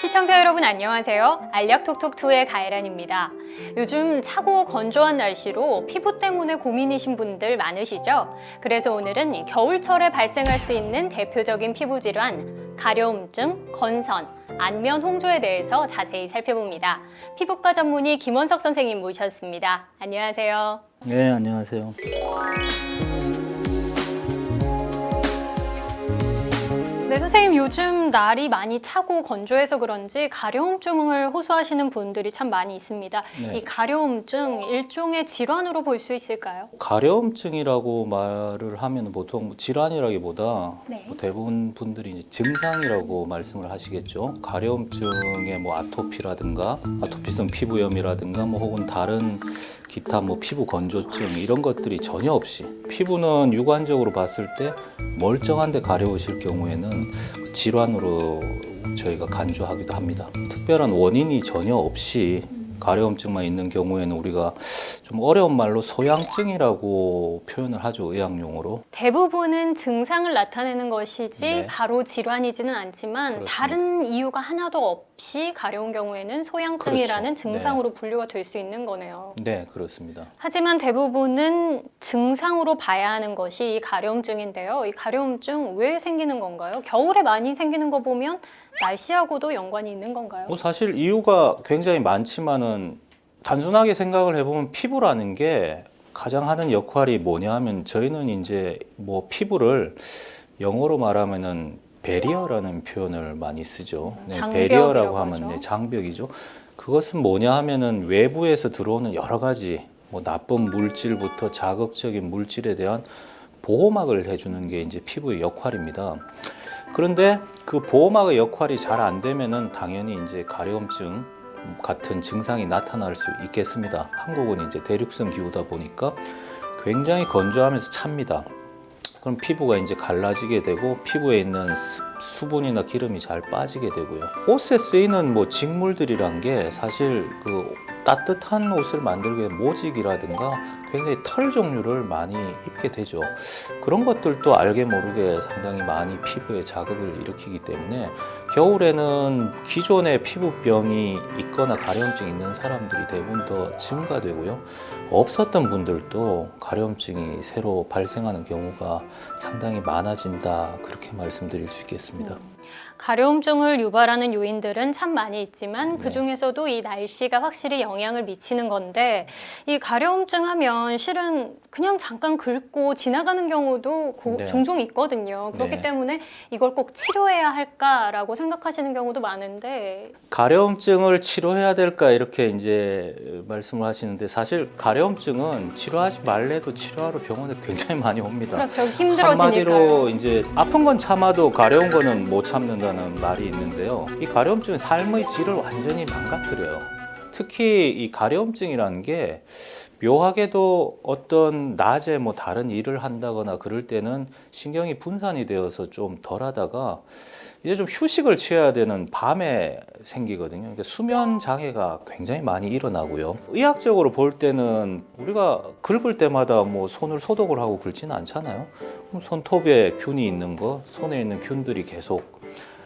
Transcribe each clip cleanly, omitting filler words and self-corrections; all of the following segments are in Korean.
시청자 여러분 안녕하세요. 알약톡톡2의 가혜란입니다. 요즘 차고 건조한 날씨로 피부 때문에 고민이신 분들 많으시죠? 그래서 오늘은 겨울철에 발생할 수 있는 대표적인 피부 질환, 가려움증, 건선, 안면 홍조에 대해서 자세히 살펴봅니다. 피부과 전문의 김원석 선생님 모셨습니다. 안녕하세요. 네, 안녕하세요. 네, 선생님 요즘 날이 많이 차고 건조해서 그런지 가려움증을 호소하시는 분들이 참 많이 있습니다. 네. 이 가려움증 일종의 질환으로 볼 수 있을까요? 가려움증이라고 말을 하면 보통 질환이라기보다 네. 대부분 분들이 이제 증상이라고 말씀을 하시겠죠. 가려움증의 뭐 아토피라든가 아토피성 피부염이라든가 뭐 혹은 다른 기타 뭐 피부 건조증 이런 것들이 전혀 없이 피부는 육안적으로 봤을 때 멀쩡한데 가려우실 경우에는 질환으로 저희가 간주하기도 합니다. 특별한 원인이 전혀 없이 가려움증만 있는 경우에는 우리가 좀 어려운 말로 소양증이라고 표현을 하죠, 의학용어로. 대부분은 증상을 나타내는 것이지 네. 바로 질환이지는 않지만 그렇습니다. 다른 이유가 하나도 없이 가려운 경우에는 소양증이라는 그렇죠. 증상으로 분류가 될 수 있는 거네요. 네, 그렇습니다. 하지만 대부분은 증상으로 봐야 하는 것이 이 가려움증인데요. 이 가려움증 왜 생기는 건가요? 겨울에 많이 생기는 거 보면 날씨하고도 연관이 있는 건가요? 뭐 사실 이유가 굉장히 많지만은 단순하게 생각을 해보면 피부라는 게 가장 하는 역할이 뭐냐 하면 저희는 이제 뭐 피부를 영어로 말하면은 베리어라는 표현을 많이 쓰죠. 네, 장벽이라고 베리어라고 하면 하죠. 네, 장벽이죠. 그것은 뭐냐 하면은 외부에서 들어오는 여러 가지 뭐 나쁜 물질부터 자극적인 물질에 대한 보호막을 해주는 게 이제 피부의 역할입니다. 그런데 그 보호막의 역할이 잘 안 되면은 당연히 이제 가려움증 같은 증상이 나타날 수 있겠습니다. 한국은 이제 대륙성 기후다 보니까 굉장히 건조하면서 찹니다. 그럼 피부가 이제 갈라지게 되고 피부에 있는 수분이나 기름이 잘 빠지게 되고요. 옷에 쓰이는 뭐 직물들이란 게 사실 그 따뜻한 옷을 만들기 위해 모직이라든가 굉장히 털 종류를 많이 입게 되죠. 그런 것들도 알게 모르게 상당히 많이 피부에 자극을 일으키기 때문에 겨울에는 기존에 피부병이 있거나 가려움증이 있는 사람들이 대부분 더 증가되고요. 없었던 분들도 가려움증이 새로 발생하는 경우가 상당히 많아진다, 그렇게 말씀드릴 수 있겠습니다. 가려움증을 유발하는 요인들은 참 많이 있지만 네. 그중에서도 이 날씨가 확실히 영향을 미치는 건데 이 가려움증 하면 실은 그냥 잠깐 긁고 지나가는 경우도 네. 종종 있거든요. 그렇기 네. 때문에 이걸 꼭 치료해야 할까라고 생각하시는 경우도 많은데 가려움증을 치료해야 될까 이렇게 이제 말씀을 하시는데 사실 가려움증은 치료하지 말래도 치료하러 병원에 굉장히 많이 옵니다. 그렇죠. 한마디로 힘들어지니까요. 이제 아픈 건 참아도 가려운 거는 못 참는다는 말이 있는데요. 이 가려움증은 삶의 질을 완전히 망가뜨려요. 특히 이 가려움증이라는 게 묘하게도 어떤 낮에 뭐 다른 일을 한다거나 그럴 때는 신경이 분산이 되어서 좀 덜하다가 이제 좀 휴식을 취해야 되는 밤에 생기거든요. 그러니까 수면 장애가 굉장히 많이 일어나고요. 의학적으로 볼 때는 우리가 긁을 때마다 뭐 손을 소독을 하고 긁지는 않잖아요. 그럼 손톱에 균이 있는 거, 손에 있는 균들이 계속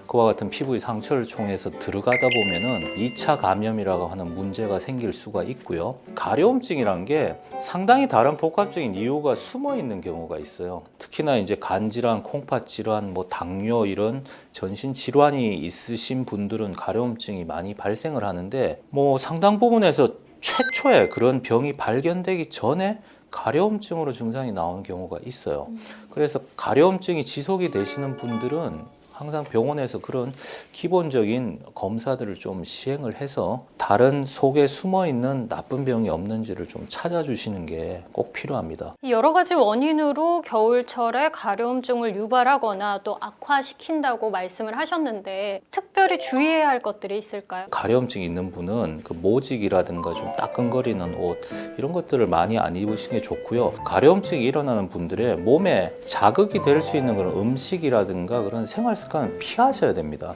그와 같은 피부의 상처를 통해서 들어가다 보면은 2차 감염이라고 하는 문제가 생길 수가 있고요. 가려움증이란 게 상당히 다른 복합적인 이유가 숨어 있는 경우가 있어요. 특히나 이제 간 질환, 콩팥 질환, 뭐 당뇨 이런 전신 질환이 있으신 분들은 가려움증이 많이 발생을 하는데 뭐 상당 부분에서 최초에 그런 병이 발견되기 전에 가려움증으로 증상이 나오는 경우가 있어요. 그래서 가려움증이 지속이 되시는 분들은 항상 병원에서 그런 기본적인 검사들을 좀 시행을 해서 다른 속에 숨어 있는 나쁜 병이 없는지를 좀 찾아주시는 게 꼭 필요합니다. 이 여러 가지 원인으로 겨울철에 가려움증을 유발하거나 또 악화시킨다고 말씀을 하셨는데 특별히 주의해야 할 것들이 있을까요? 가려움증이 있는 분은 그 모직이라든가 좀 따끔거리는 옷 이런 것들을 많이 안 입으시는 게 좋고요. 가려움증이 일어나는 분들의 몸에 자극이 될 수 있는 그런 음식이라든가 그런 생활 습관을 피하셔야 됩니다.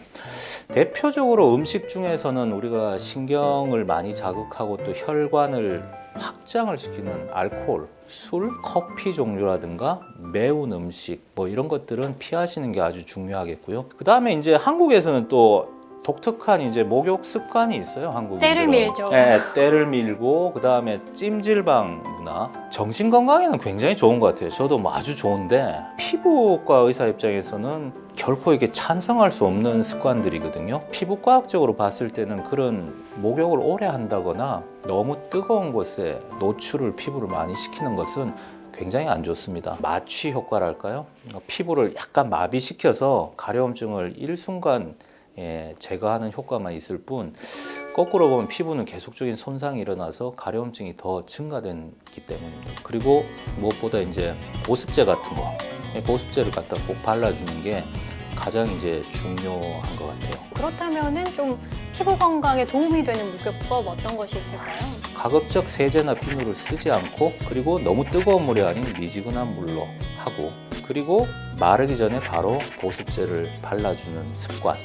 대표적으로 음식 중에서는 우리가 신경을 많이 자극하고 또 혈관을 확장을 시키는 알코올, 술, 커피 종류라든가 매운 음식 뭐 이런 것들은 피하시는 게 아주 중요하겠고요. 그 다음에 이제 한국에서는 또 독특한 이제 목욕 습관이 있어요. 한국인들은. 때를 밀죠. 네, 때를 밀고 그 다음에 찜질방 문화. 정신 건강에는 굉장히 좋은 것 같아요. 저도 뭐 아주 좋은데 피부과 의사 입장에서는 결코 이게 찬성할 수 없는 습관들이거든요. 피부과학적으로 봤을 때는 그런 목욕을 오래 한다거나 너무 뜨거운 곳에 노출을 피부를 많이 시키는 것은 굉장히 안 좋습니다. 마취 효과랄까요? 피부를 약간 마비시켜서 가려움증을 일순간 제거하는 효과만 있을 뿐 거꾸로 보면 피부는 계속적인 손상이 일어나서 가려움증이 더 증가되기 때문입니다. 그리고 무엇보다 이제 보습제 같은 거, 보습제를 갖다 꼭 발라주는 게 가장 이제 중요한 것 같아요. 그렇다면은 좀 피부 건강에 도움이 되는 목욕법 어떤 것이 있을까요? 가급적 세제나 비누를 쓰지 않고 그리고 너무 뜨거운 물이 아닌 미지근한 물로 하고 그리고 마르기 전에 바로 보습제를 발라주는 습관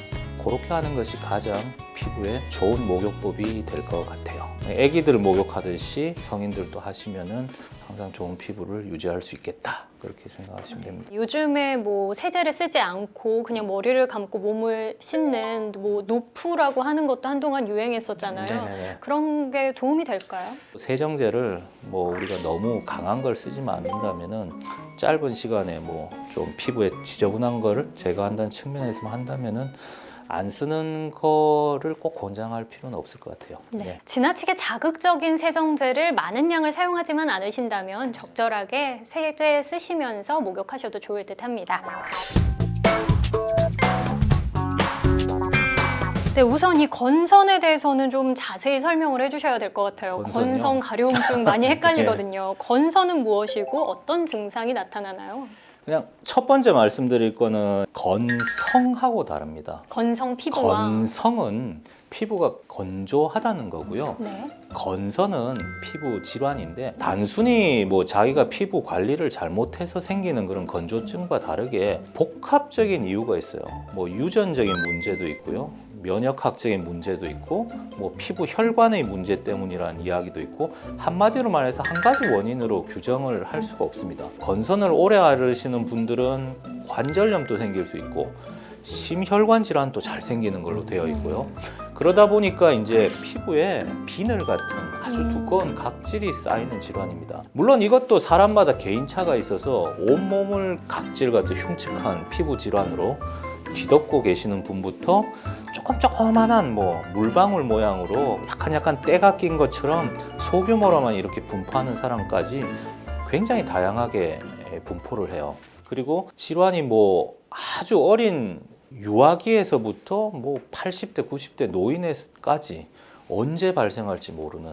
그렇게 하는 것이 가장 피부에 좋은 목욕법이 될 것 같아요. 아기들 목욕하듯이 성인들도 하시면은 항상 좋은 피부를 유지할 수 있겠다. 그렇게 생각하시면 됩니다. 요즘에 뭐 세제를 쓰지 않고 그냥 머리를 감고 몸을 씻는 뭐 노프라고 하는 것도 한동안 유행했었잖아요. 네네네. 그런 게 도움이 될까요? 세정제를 뭐 우리가 너무 강한 걸 쓰지만 않는다면은 짧은 시간에 뭐 좀 피부에 지저분한 거를 제거한다는 측면에서만 한다면은 안 쓰는 거를 꼭 권장할 필요는 없을 것 같아요. 네. 지나치게 자극적인 세정제를 많은 양을 사용하지만 않으신다면 적절하게 세제 쓰시면서 목욕하셔도 좋을 듯 합니다. 네, 우선 이 건선에 대해서는 좀 자세히 설명을 해주셔야 될 것 같아요. 건선이요? 건선, 가려움증 많이 헷갈리거든요. 건선은 무엇이고 어떤 증상이 나타나나요? 그냥 첫 번째 말씀드릴 거는 건성하고 다릅니다. 건성 피부와 건성은 피부가 건조하다는 거고요. 네. 건선은 피부 질환인데 단순히 뭐 자기가 피부 관리를 잘못해서 생기는 그런 건조증과 다르게 복합적인 이유가 있어요. 뭐 유전적인 문제도 있고요. 면역학적인 문제도 있고 뭐 피부 혈관의 문제 때문이라는 이야기도 있고 한마디로 말해서 한 가지 원인으로 규정을 할 수가 없습니다. 건선을 오래 앓으시는 분들은 관절염도 생길 수 있고 심혈관 질환도 잘 생기는 걸로 되어 있고요. 그러다 보니까 이제 피부에 비늘 같은 아주 두꺼운 각질이 쌓이는 질환입니다. 물론 이것도 사람마다 개인차가 있어서 온몸을 각질 같은 흉측한 피부 질환으로 뒤덮고 계시는 분부터 조그만한 뭐 물방울 모양으로 약간 때가 낀 것처럼 소규모로만 이렇게 분포하는 사람까지 굉장히 다양하게 분포를 해요. 그리고 질환이 뭐 아주 어린 유아기에서부터 뭐 80대, 90대 노인에까지 언제 발생할지 모르는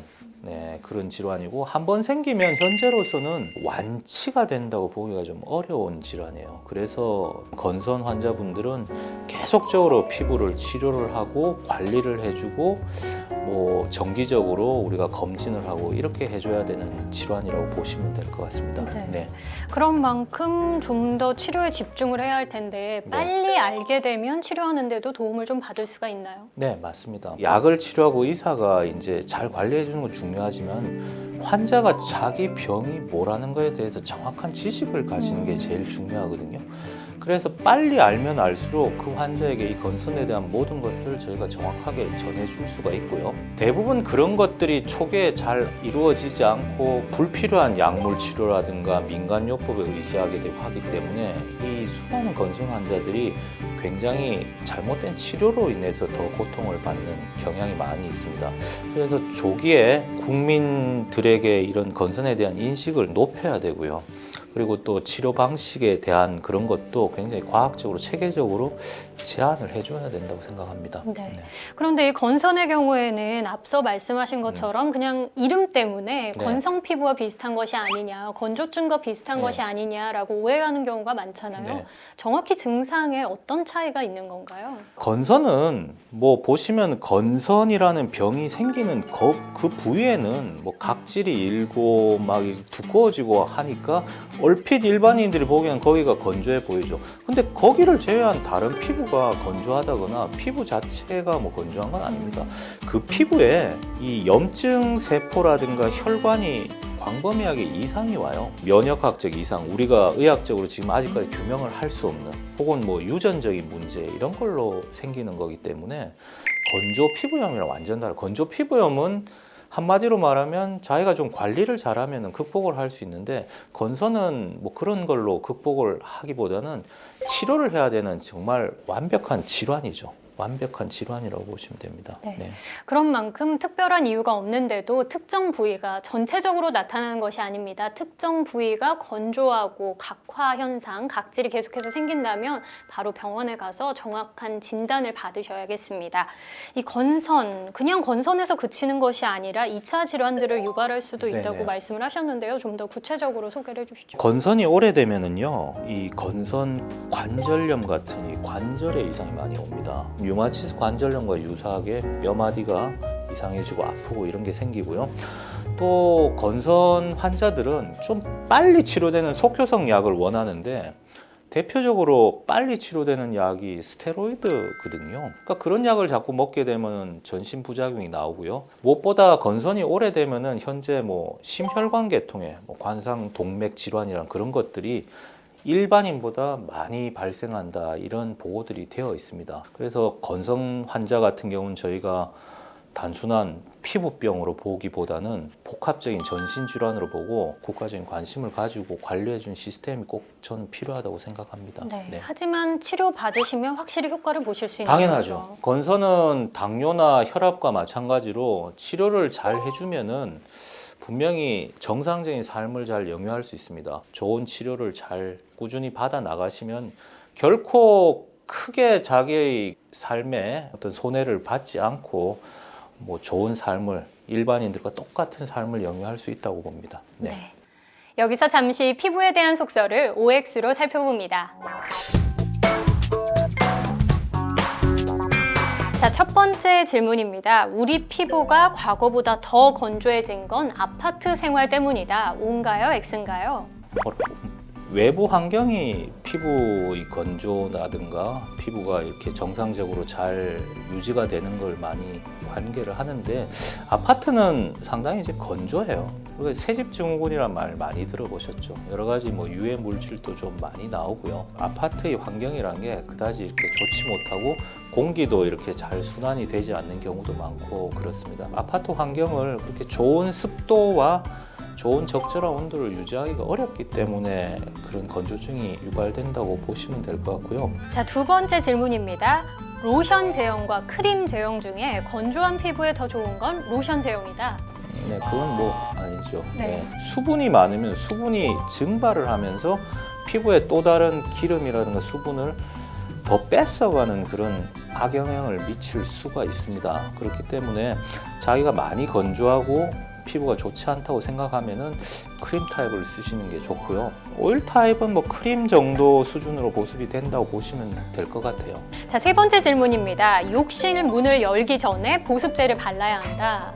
그런 질환이고 한 번 생기면 현재로서는 완치가 된다고 보기가 좀 어려운 질환이에요. 그래서 건선 환자분들은 계속적으로 피부를 치료를 하고 관리를 해주고 뭐 정기적으로 우리가 검진을 하고 이렇게 해줘야 되는 질환이라고 보시면 될 것 같습니다. 네. 그런 만큼 좀 더 치료에 집중을 해야 할 텐데 빨리 알게 되면 치료하는데도 도움을 좀 받을 수가 있나요? 네, 맞습니다. 약을 치료하고 의사가 이제 잘 관리해 주는 건 중요하지만 환자가 자기 병이 뭐라는 거에 대해서 정확한 지식을 가지는 게 제일 중요하거든요. 그래서 빨리 알면 알수록 그 환자에게 이 건선에 대한 모든 것을 저희가 정확하게 전해줄 수가 있고요. 대부분 그런 것들이 초기에 잘 이루어지지 않고 불필요한 약물 치료라든가 민간요법에 의지하게 되고 하기 때문에 이 수많은 건선 환자들이 굉장히 잘못된 치료로 인해서 더 고통을 받는 경향이 많이 있습니다. 그래서 조기에 국민들에게 이런 건선에 대한 인식을 높여야 되고요. 그리고 또 치료 방식에 대한 그런 것도 굉장히 과학적으로 체계적으로 제한을 해줘야 된다고 생각합니다. 네. 그런데 이 건선의 경우에는 앞서 말씀하신 것처럼 그냥 이름 때문에 네. 건성 피부와 비슷한 것이 아니냐, 건조증과 비슷한 네. 것이 아니냐라고 오해하는 경우가 많잖아요. 네. 정확히 증상에 어떤 차이가 있는 건가요? 건선은 뭐 보시면 건선이라는 병이 생기는 그 부위에는 뭐 각질이 일고 막 두꺼워지고 하니까 얼핏 일반인들이 보기엔 거기가 건조해 보이죠. 근데 거기를 제외한 다른 피부가 건조하다거나 피부 자체가 뭐 건조한 건 아닙니다. 그 피부에 이 염증 세포라든가 혈관이 광범위하게 이상이 와요. 면역학적 이상, 우리가 의학적으로 지금 아직까지 규명을 할 수 없는 혹은 뭐 유전적인 문제 이런 걸로 생기는 거기 때문에 건조 피부염이랑 완전 달라요. 건조 피부염은 한마디로 말하면 자기가 좀 관리를 잘하면 극복을 할 수 있는데 건선은 뭐 그런 걸로 극복을 하기보다는 치료를 해야 되는 정말 완벽한 질환이죠. 완벽한 질환이라고 보시면 됩니다. 네. 네. 그런 만큼 특별한 이유가 없는데도 특정 부위가 전체적으로 나타나는 것이 아닙니다. 특정 부위가 건조하고 각화 현상, 각질이 계속해서 생긴다면 바로 병원에 가서 정확한 진단을 받으셔야겠습니다. 이 건선, 그냥 건선에서 그치는 것이 아니라 2차 질환들을 유발할 수도 있다고 네네. 말씀을 하셨는데요. 좀 더 구체적으로 소개를 해주시죠. 건선이 오래되면은요, 이 건선 관절염 같은 이 관절에 이상이 많이 옵니다. 류마티스 관절염과 유사하게 뼈마디가 이상해지고 아프고 이런 게 생기고요. 또 건선 환자들은 좀 빨리 치료되는 속효성 약을 원하는데 대표적으로 빨리 치료되는 약이 스테로이드거든요. 그러니까 그런 약을 자꾸 먹게 되면 전신 부작용이 나오고요. 무엇보다 건선이 오래되면은 현재 뭐 심혈관계통에 뭐 관상 동맥 질환이란 그런 것들이 일반인보다 많이 발생한다 이런 보고들이 되어 있습니다. 그래서 건선 환자 같은 경우는 저희가 단순한 피부병으로 보기보다는 복합적인 전신 질환으로 보고 국가적인 관심을 가지고 관리해 준 시스템이 꼭 저는 필요하다고 생각합니다. 네. 네. 하지만 치료 받으시면 확실히 효과를 보실 수 있는 당연하죠. 거죠. 건선은 당뇨나 혈압과 마찬가지로 치료를 잘 해주면은 분명히 정상적인 삶을 잘 영위할 수 있습니다. 좋은 치료를 잘 꾸준히 받아 나가시면 결코 크게 자기의 삶에 어떤 손해를 받지 않고 뭐 좋은 삶을 일반인들과 똑같은 삶을 영위할 수 있다고 봅니다. 네. 네. 여기서 잠시 피부에 대한 속설을 OX로 살펴봅니다. 자, 첫 번째 질문입니다. 우리 피부가 과거보다 더 건조해진 건 아파트 생활 때문이다. O인가요? X인가요? 외부 환경이 피부의 건조라든가 피부가 이렇게 정상적으로 잘 유지가 되는 걸 많이 관계를 하는데 아파트는 상당히 이제 건조해요. 그리고 새집 증후군이란 말 많이 들어보셨죠. 여러 가지 뭐 유해 물질도 좀 많이 나오고요. 아파트의 환경이란 게 그다지 이렇게 좋지 못하고 공기도 이렇게 잘 순환이 되지 않는 경우도 많고 그렇습니다. 아파트 환경을 그렇게 좋은 습도와 좋은 적절한 온도를 유지하기가 어렵기 때문에 그런 건조증이 유발된다고 보시면 될 것 같고요. 자, 두 번째 질문입니다. 로션 제형과 크림 제형 중에 건조한 피부에 더 좋은 건 로션 제형이다. 네, 그건 뭐 아니죠. 네. 수분이 많으면 수분이 증발을 하면서 피부에 또 다른 기름이라든가 수분을 더 뺏어가는 그런 악영향을 미칠 수가 있습니다. 그렇기 때문에 자기가 많이 건조하고 피부가 좋지 않다고 생각하면은 크림 타입을 쓰시는 게 좋고요. 오일 타입은 뭐 크림 정도 수준으로 보습이 된다고 보시면 될 것 같아요. 자, 세 번째 질문입니다. 욕실 문을 열기 전에 보습제를 발라야 한다.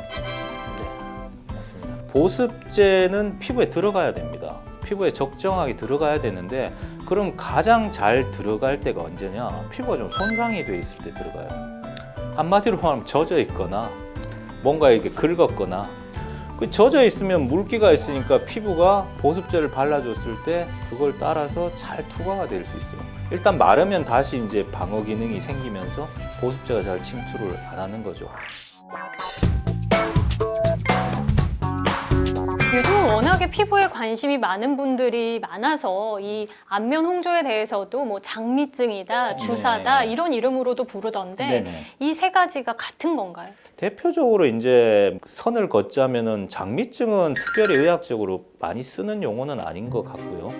네, 맞습니다. 보습제는 피부에 들어가야 됩니다. 피부에 적정하게 들어가야 되는데 그럼 가장 잘 들어갈 때가 언제냐? 피부가 좀 손상이 돼 있을 때 들어가요. 한마디로 말하면 젖어 있거나 뭔가 이렇게 긁었거나 그 젖어 있으면 물기가 있으니까 피부가 보습제를 발라줬을 때 그걸 따라서 잘 투과가 될 수 있어요. 일단 마르면 다시 이제 방어 기능이 생기면서 보습제가 잘 침투를 안 하는 거죠. 요즘은 워낙에 피부에 관심이 많은 분들이 많아서 이 안면 홍조에 대해서도 뭐 장미증이다, 주사다 네. 이런 이름으로도 부르던데 네네. 이 세 가지가 같은 건가요? 대표적으로 이제 선을 걷자면은 장미증은 특별히 의학적으로 많이 쓰는 용어는 아닌 것 같고요.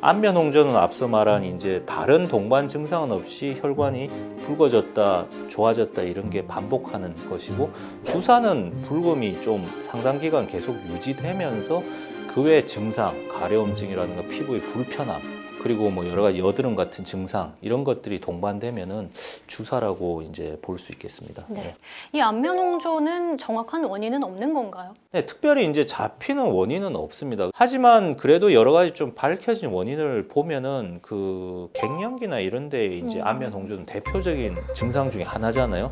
안면 홍조는 앞서 말한 이제 다른 동반 증상은 없이 혈관이 붉어졌다, 좋아졌다 이런 게 반복하는 것이고, 주사는 붉음이 좀 상당 기간 계속 유지되면서 그 외 증상, 가려움증이라든가 피부의 불편함, 그리고 뭐 여러 가지 여드름 같은 증상 이런 것들이 동반되면은 주사라고 이제 볼 수 있겠습니다. 네. 이 안면 홍조는 정확한 원인은 없는 건가요? 네, 특별히 이제 잡히는 원인은 없습니다. 하지만 그래도 여러 가지 좀 밝혀진 원인을 보면은 그 갱년기나 이런 데 이제 안면 홍조는 대표적인 증상 중에 하나잖아요.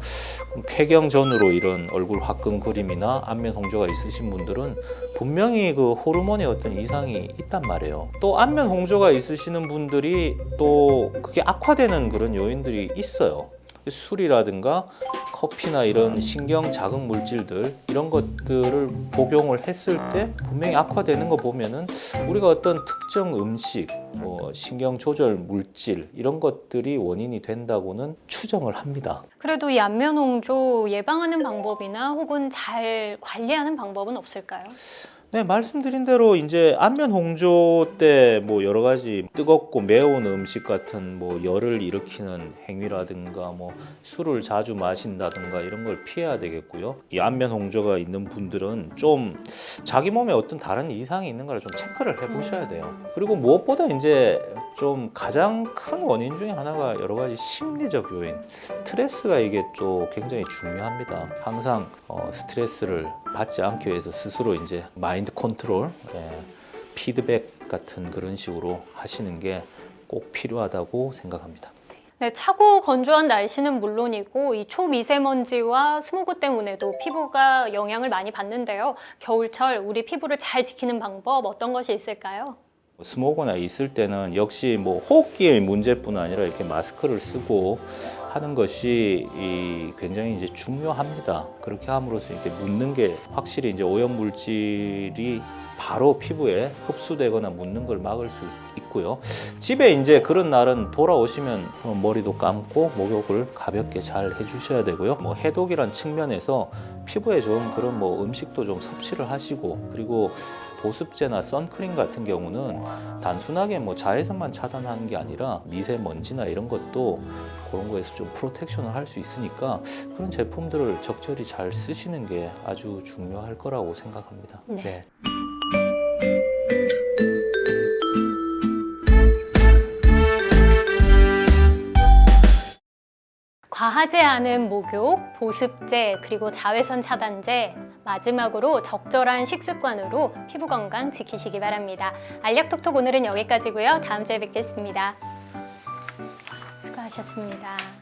그럼 폐경 전후로 이런 얼굴 화끈 그림이나 안면 홍조가 있으신 분들은 분명히 그 호르몬의 어떤 이상이 있단 말이에요. 또 안면 홍조가 있으시는 분들이 또 그게 악화되는 그런 요인들이 있어요. 술이라든가 커피나 이런 신경 자극 물질들 이런 것들을 복용을 했을 때 분명히 악화되는 거 보면은 우리가 어떤 특정 음식, 뭐 신경 조절 물질 이런 것들이 원인이 된다고는 추정을 합니다. 그래도 이 안면 홍조 예방하는 방법이나 혹은 잘 관리하는 방법은 없을까요? 네, 말씀드린 대로 이제 안면 홍조 때 뭐 여러 가지 뜨겁고 매운 음식 같은 뭐 열을 일으키는 행위라든가 뭐 술을 자주 마신다든가 이런 걸 피해야 되겠고요. 이 안면 홍조가 있는 분들은 좀 자기 몸에 어떤 다른 이상이 있는가를 좀 체크를 해보셔야 돼요. 그리고 무엇보다 이제 좀 가장 큰 원인 중에 하나가 여러 가지 심리적 요인, 스트레스가 이게 또 굉장히 중요합니다. 항상 스트레스를 받지 않기 위해서 스스로 이제 마인드 컨트롤, 피드백 같은 그런 식으로 하시는 게 꼭 필요하다고 생각합니다. 네, 차고 건조한 날씨는 물론이고 이 초미세먼지와 스모그 때문에도 피부가 영향을 많이 받는데요. 겨울철 우리 피부를 잘 지키는 방법 어떤 것이 있을까요? 스모그나 있을 때는 역시 뭐 호흡기의 문제뿐 아니라 이렇게 마스크를 쓰고 하는 것이 굉장히 이제 중요합니다. 그렇게 함으로써 이렇게 묻는 게 확실히 이제 오염 물질이 바로 피부에 흡수되거나 묻는 걸 막을 수 있고요. 집에 이제 그런 날은 돌아오시면 머리도 감고 목욕을 가볍게 잘 해주셔야 되고요. 뭐 해독이란 측면에서 피부에 좋은 그런 뭐 음식도 좀 섭취를 하시고, 그리고 보습제나 선크림 같은 경우는 단순하게 뭐 자외선만 차단하는 게 아니라 미세먼지나 이런 것도 그런 거에서 좀 프로텍션을 할 수 있으니까 그런 제품들을 적절히 잘 쓰시는 게 아주 중요할 거라고 생각합니다. 네. 네. 과하지 않은 목욕, 보습제, 그리고 자외선 차단제, 마지막으로 적절한 식습관으로 피부 건강 지키시기 바랍니다. 알약톡톡 오늘은 여기까지고요. 다음 주에 뵙겠습니다. 수고하셨습니다.